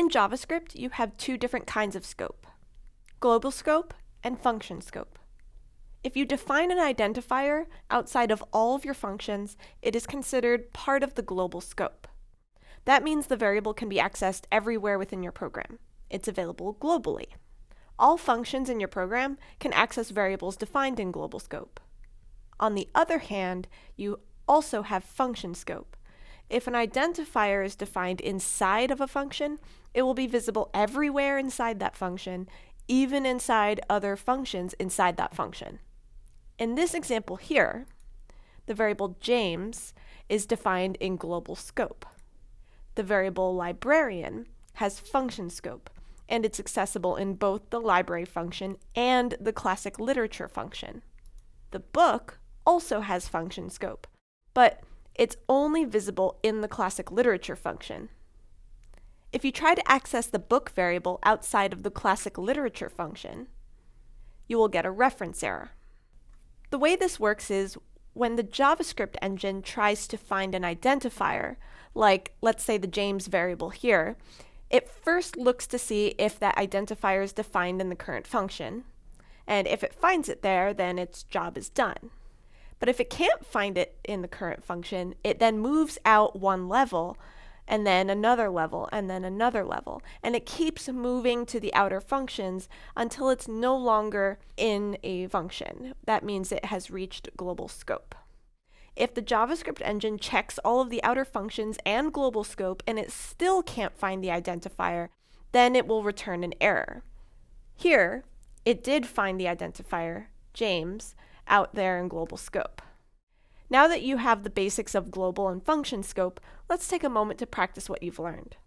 In JavaScript, you have two different kinds of scope: global scope and function scope. If you define an identifier outside of all of your functions, it is considered part of the global scope. That means the variable can be accessed everywhere within your program. It's available globally. All functions in your program can access variables defined in global scope. On the other hand, you also have function scope. If an identifier is defined inside of a function, it will be visible everywhere inside that function, even inside other functions inside that function. In this example here, the variable James is defined in global scope. The variable librarian has function scope, and it's accessible in both the library function and the classic literature function. The book also has function scope, but it's only visible in the classic literature function. If you try to access the book variable outside of the classic literature function, you will get a reference error. The way this works is when the JavaScript engine tries to find an identifier, like let's say the James variable here, it first looks to see if that identifier is defined in the current function, and if it finds it there, then its job is done. But if it can't find it in the current function, it then moves out one level, and then another level, and then another level, and it keeps moving to the outer functions until it's no longer in a function. That means it has reached global scope. If the JavaScript engine checks all of the outer functions and global scope and it still can't find the identifier, then it will return an error. Here, it did find the identifier, James, out there in global scope. Now that you have the basics of global and function scope, let's take a moment to practice what you've learned.